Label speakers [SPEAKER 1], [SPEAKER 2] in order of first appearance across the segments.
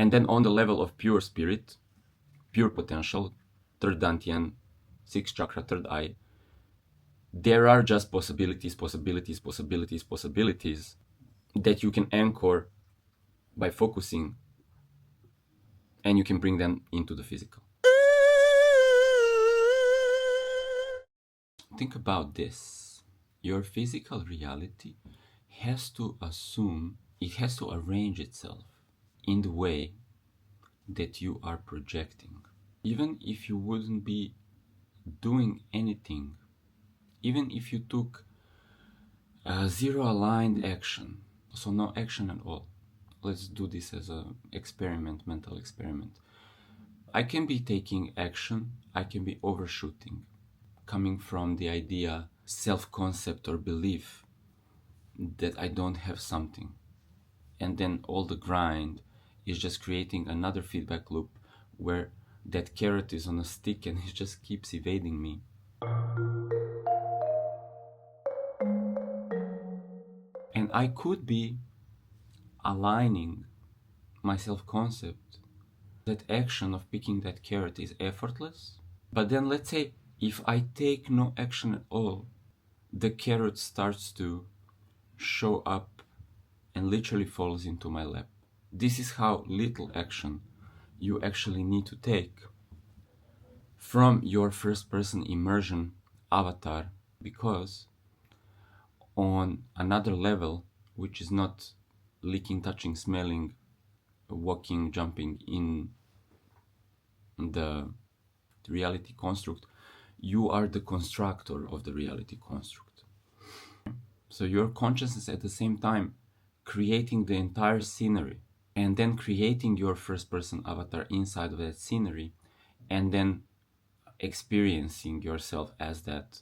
[SPEAKER 1] And then on the level of pure spirit, pure potential, third dantian, sixth chakra, third eye, there are just possibilities that you can anchor by focusing, and you can bring them into the physical. Think about this. Your physical reality has to assume, it has to arrange itself in the way that you are projecting. Even if you wouldn't be doing anything, even if you took a zero aligned action, so no action at all. Let's do this as an experiment, mental experiment. I can be taking action, I can be overshooting, coming from the idea, self-concept or belief that I don't have something. And then all the grind is just creating another feedback loop where that carrot is on a stick and it just keeps evading me. And I could be aligning my self-concept, that action of picking that carrot is effortless. But then let's say if I take no action at all, the carrot starts to show up and literally falls into my lap. This is how little action you actually need to take from your first person immersion avatar, because on another level, which is not licking, touching, smelling, walking, jumping in the reality construct, you are the constructor of the reality construct. So your consciousness at the same time creating the entire scenery, and then creating your first person avatar inside of that scenery, and then experiencing yourself as that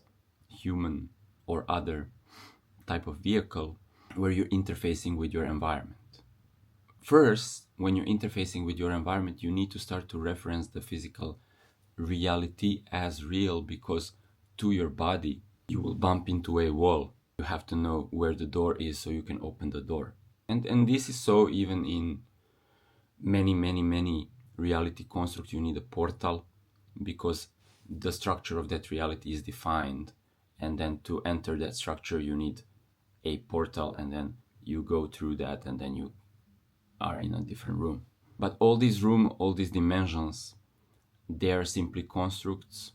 [SPEAKER 1] human or other type of vehicle where you're interfacing with your environment. First, when you're interfacing with your environment, you need to start to reference the physical reality as real, because to your body, you will bump into a wall. You have to know where the door is so you can open the door. And this is so even in many reality constructs. You need a portal, because the structure of that reality is defined, and then to enter that structure you need a portal, and then you go through that, and then you are in a different room. But all these rooms, all these dimensions, they are simply constructs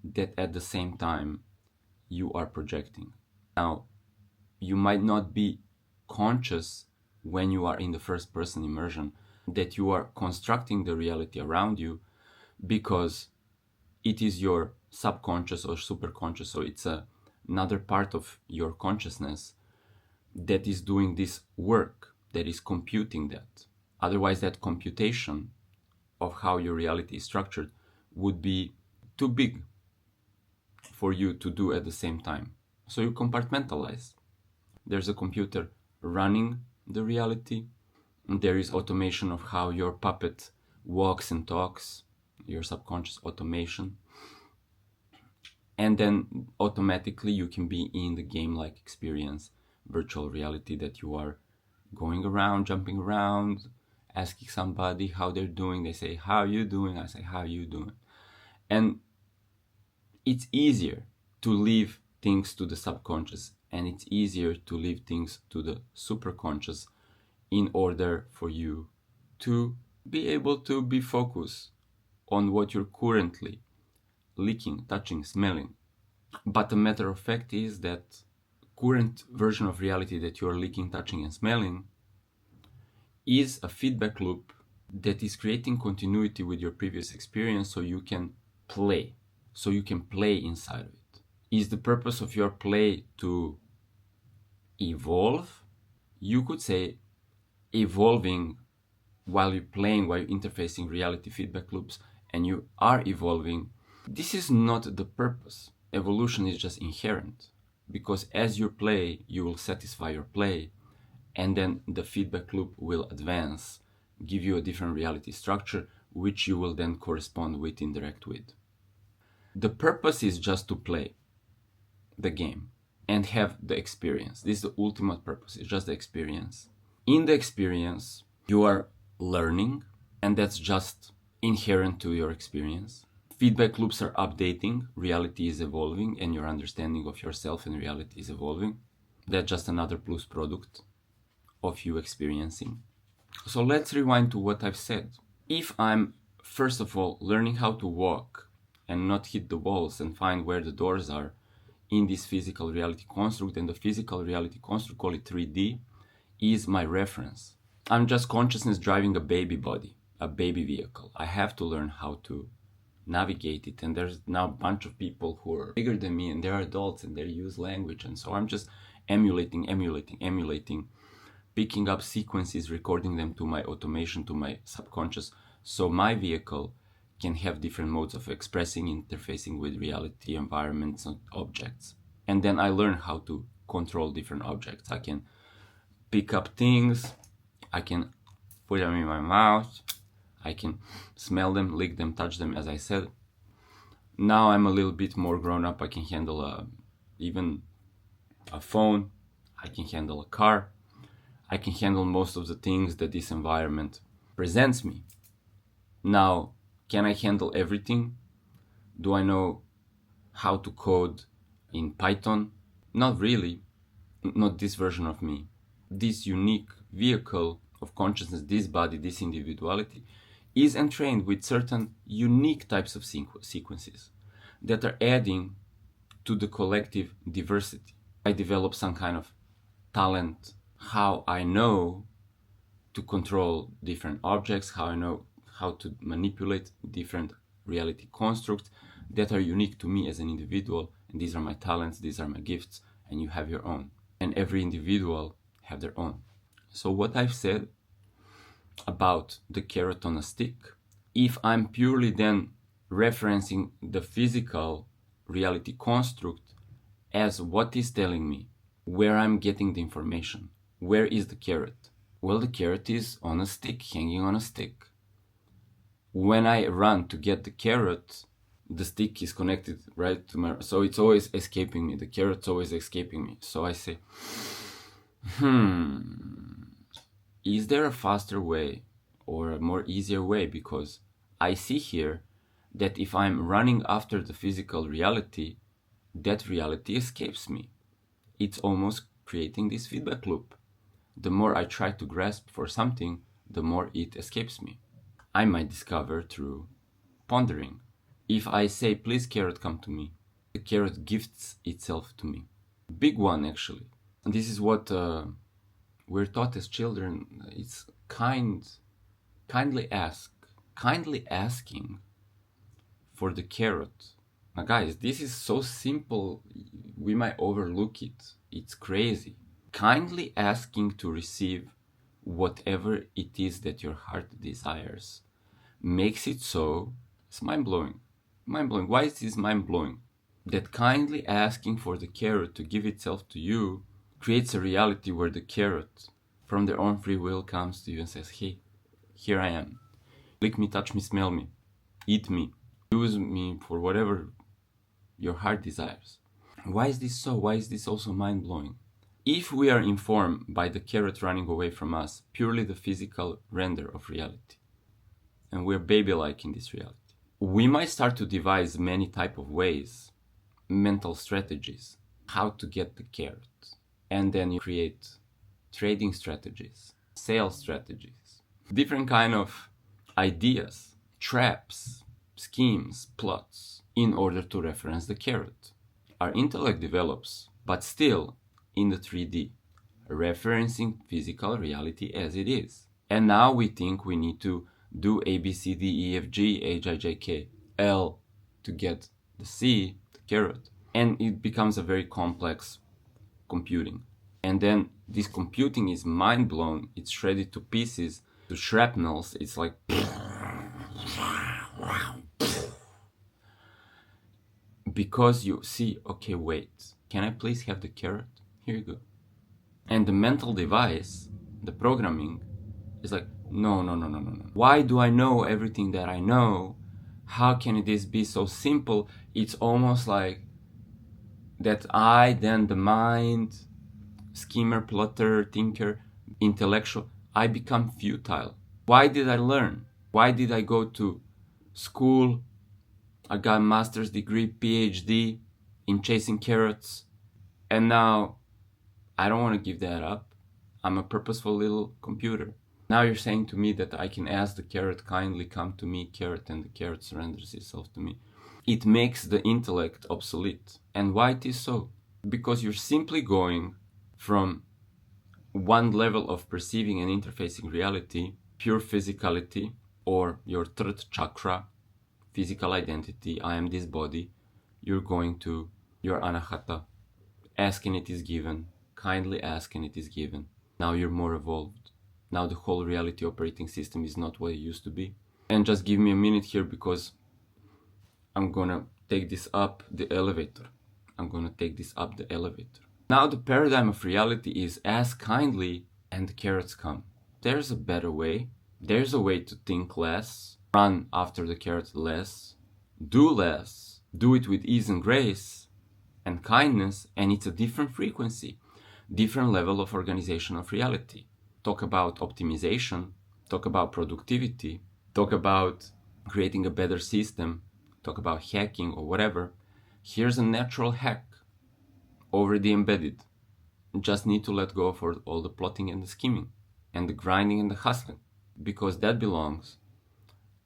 [SPEAKER 1] that at the same time you are projecting. Now, you might not be conscious when you are in the first person immersion that you are constructing the reality around you, because it is your subconscious or superconscious, so it's another part of your consciousness that is doing this work, that is computing that. Otherwise, that computation of how your reality is structured would be too big for you to do at the same time. So you compartmentalize. There's a computer running the reality. There is automation of how your puppet walks and talks, your subconscious automation. And then automatically you can be in the game-like experience, virtual reality, that you are going around, jumping around, asking somebody how they're doing. They say, how are you doing? I say, how are you doing? And it's easier to leave things to the subconscious, and it's easier to leave things to the superconscious in order for you to be able to be focused on what you're currently licking, touching, smelling. But the matter of fact is that current version of reality that you're licking, touching, and smelling is a feedback loop that is creating continuity with your previous experience, so you can play. So you can play inside of it. Is the purpose of your play to evolve? You could say evolving while you're playing, while you're interfacing reality feedback loops, and you are evolving. This is not the purpose. Evolution is just inherent, because as you play, you will satisfy your play, and then the feedback loop will advance, give you a different reality structure, which you will then correspond with, interact with. The purpose is just to play the game and have the experience. This is the ultimate purpose. It's just the experience. In the experience, you are learning, and that's just inherent to your experience. Feedback loops are updating, reality is evolving, and your understanding of yourself and reality is evolving. That's just another plus product of you experiencing. So let's rewind to what I've said. If I'm, first of all, learning how to walk and not hit the walls and find where the doors are in this physical reality construct, and the physical reality construct, call it 3D, is my reference. I'm just consciousness driving a baby body, a baby vehicle. I have to learn how to navigate it, and there's now a bunch of people who are bigger than me and they're adults and they use language, and so I'm just emulating, picking up sequences, recording them to my automation, to my subconscious, so my vehicle can have different modes of expressing, interfacing with reality, environments, and objects. And then I learn how to control different objects. I can pick up things, I can put them in my mouth, I can smell them, lick them, touch them, as I said. Now I'm a little bit more grown up. I can handle even a phone, I can handle a car, I can handle most of the things that this environment presents me. Now, can I handle everything? Do I know how to code in Python? Not really. Not this version of me. This unique vehicle of consciousness, this body, this individuality, is entrained with certain unique types of sequences that are adding to the collective diversity. I develop some kind of talent, how I know to control different objects, how I know how to manipulate different reality constructs that are unique to me as an individual. And these are my talents, these are my gifts, and you have your own. And every individual have their own. So what I've said about the carrot on a stick, if I'm purely then referencing the physical reality construct as what is telling me where I'm getting the information, where is the carrot? Well, the carrot is on a stick, hanging on a stick. When I run to get the carrot, the stick is connected right to my, so it's always escaping me. The carrot's always escaping me. So I say, is there a faster way or a more easier way? Because I see here that if I'm running after the physical reality, that reality escapes me. It's almost creating this feedback loop. The more I try to grasp for something, the more it escapes me. I might discover through pondering. If I say, please carrot, come to me, the carrot gifts itself to me. Big one, actually. And this is what we're taught as children. It's kindly ask. Kindly asking for the carrot. Now guys, this is so simple, we might overlook it. It's crazy. Kindly asking to receive whatever it is that your heart desires makes it so, it's mind-blowing. Mind-blowing. Why is this mind-blowing? That kindly asking for the carrot to give itself to you creates a reality where the carrot, from their own free will, comes to you and says, hey, here I am. Lick me, touch me, smell me, eat me, use me for whatever your heart desires. Why is this so? Why is this also mind-blowing? If we are informed by the carrot running away from us, purely the physical render of reality, and we're baby-like in this reality, we might start to devise many type of ways, mental strategies, how to get the carrot. And then you create trading strategies, sales strategies, different kind of ideas, traps, schemes, plots, in order to reference the carrot. Our intellect develops, but still in the 3D, referencing physical reality as it is. And now we think we need to do A, B, C, D, E, F, G, H, I, J, K, L to get the C, the carrot. And it becomes a very complex computing. And then this computing is mind-blown. It's shredded to pieces, to shrapnels. It's like... because you see, okay, wait, can I please have the carrot? Here you go. And the mental device, the programming, is like, no. Why do I know everything that I know? How can this be so simple? It's almost like that I, then the mind, schemer, plotter, thinker, intellectual, I become futile. Why did I learn? Why did I go to school? I got a master's degree, PhD in chasing carrots, and now I don't want to give that up. I'm a purposeful little computer. Now you're saying to me that I can ask the carrot, kindly come to me, carrot, and the carrot surrenders itself to me. It makes the intellect obsolete. And why it is so? Because you're simply going from one level of perceiving and interfacing reality, pure physicality, or your third chakra, physical identity, I am this body, you're going to your anahata, ask and it is given, kindly ask and it is given. Now you're more evolved. Now the whole reality operating system is not what it used to be. And just give me a minute here because I'm gonna take this up the elevator. Now the paradigm of reality is ask kindly and the carrots come. There's a better way. There's a way to think less, run after the carrot less, do it with ease and grace and kindness, and it's a different frequency, different level of organization of reality. Talk about optimization, talk about productivity, talk about creating a better system, talk about hacking or whatever. Here's a natural hack, already embedded. You just need to let go for all the plotting and the scheming and the grinding and the hustling, because that belongs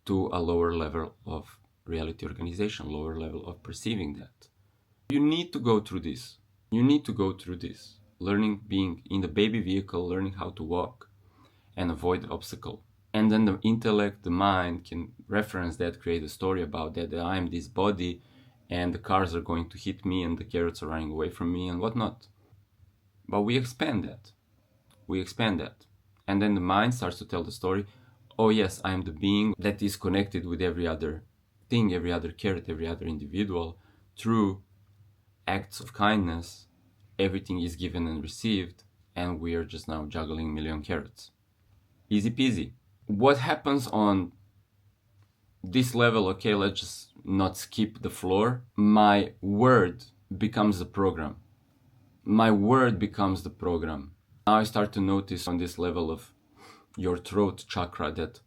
[SPEAKER 1] to a lower level of reality organization, lower level of perceiving that. You need to go through this. Learning, being in the baby vehicle, learning how to walk and avoid the obstacle. And then the intellect, the mind can reference that, create a story about that I am this body and the cars are going to hit me and the carrots are running away from me and whatnot. But we expand that. And then the mind starts to tell the story, oh yes, I am the being that is connected with every other thing, every other carrot, every other individual. Through acts of kindness, everything is given and received, and we are just now juggling million carrots. Easy peasy. What happens on this level? Okay, let's just not skip the floor. My word becomes the program. Now I start to notice on this level of your throat chakra that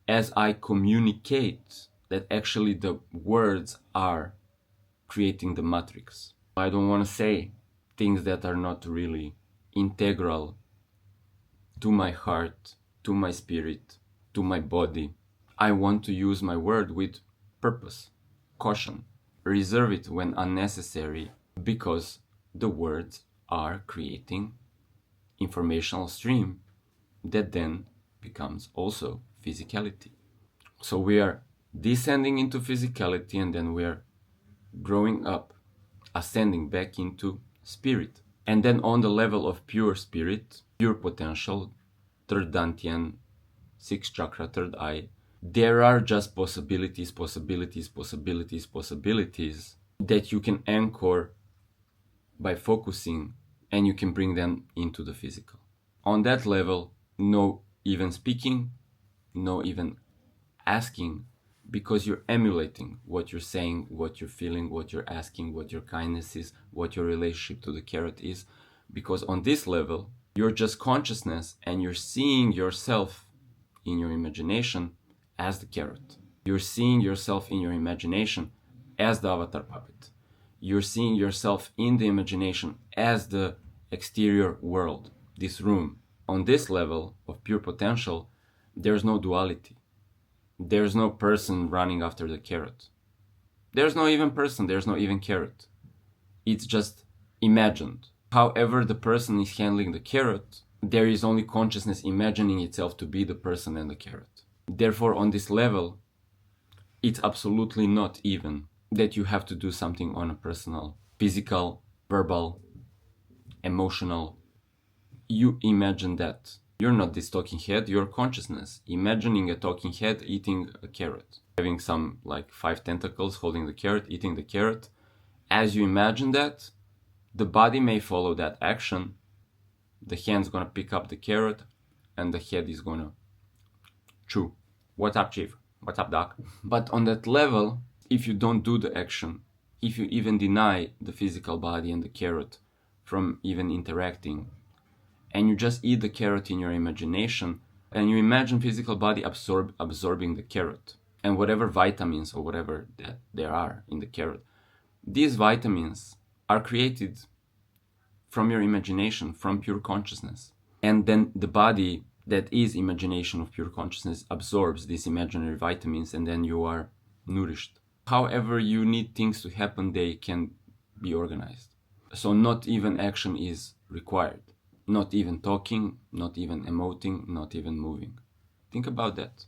[SPEAKER 1] as I communicate, that actually the words are creating the matrix. I don't want to say things that are not really integral to my heart, to my spirit, to my body. I want to use my word with purpose, caution, reserve it when unnecessary, because the words are creating informational stream that then becomes also physicality. So we are descending into physicality and then we are growing up, ascending back into spirit. And then on the level of pure spirit, pure potential, third dantian, sixth chakra, third eye, there are just possibilities that you can anchor by focusing, and you can bring them into the physical. On that level, no even speaking, no even asking, because you're emulating what you're saying, what you're feeling, what you're asking, what your kindness is, what your relationship to the carrot is. Because on this level, you're just consciousness and you're seeing yourself in your imagination as the carrot. You're seeing yourself in your imagination as the avatar puppet. You're seeing yourself in the imagination as the exterior world, this room. On this level of pure potential, there's no duality. There's no person running after the carrot. There's no even person, there's no even carrot. It's just imagined. However the person is handling the carrot, there is only consciousness imagining itself to be the person and the carrot. Therefore, on this level, it's absolutely not even that you have to do something on a personal, physical, verbal, emotional. You imagine that. You're not this talking head, you're consciousness. Imagining a talking head eating a carrot. Having some 5 tentacles holding the carrot, eating the carrot. As you imagine that, the body may follow that action. The hand's gonna pick up the carrot and the head is gonna chew. What's up, chief? What's up, doc? But on that level, if you don't do the action, if you even deny the physical body and the carrot from even interacting, and you just eat the carrot in your imagination, And you imagine physical body absorbing the carrot and whatever vitamins or whatever that there are in the carrot. These vitamins are created from your imagination, from pure consciousness. And then the body that is imagination of pure consciousness absorbs these imaginary vitamins, and then you are nourished. However you need things to happen, they can be organized. So not even action is required. Not even talking, not even emoting, not even moving. Think about that.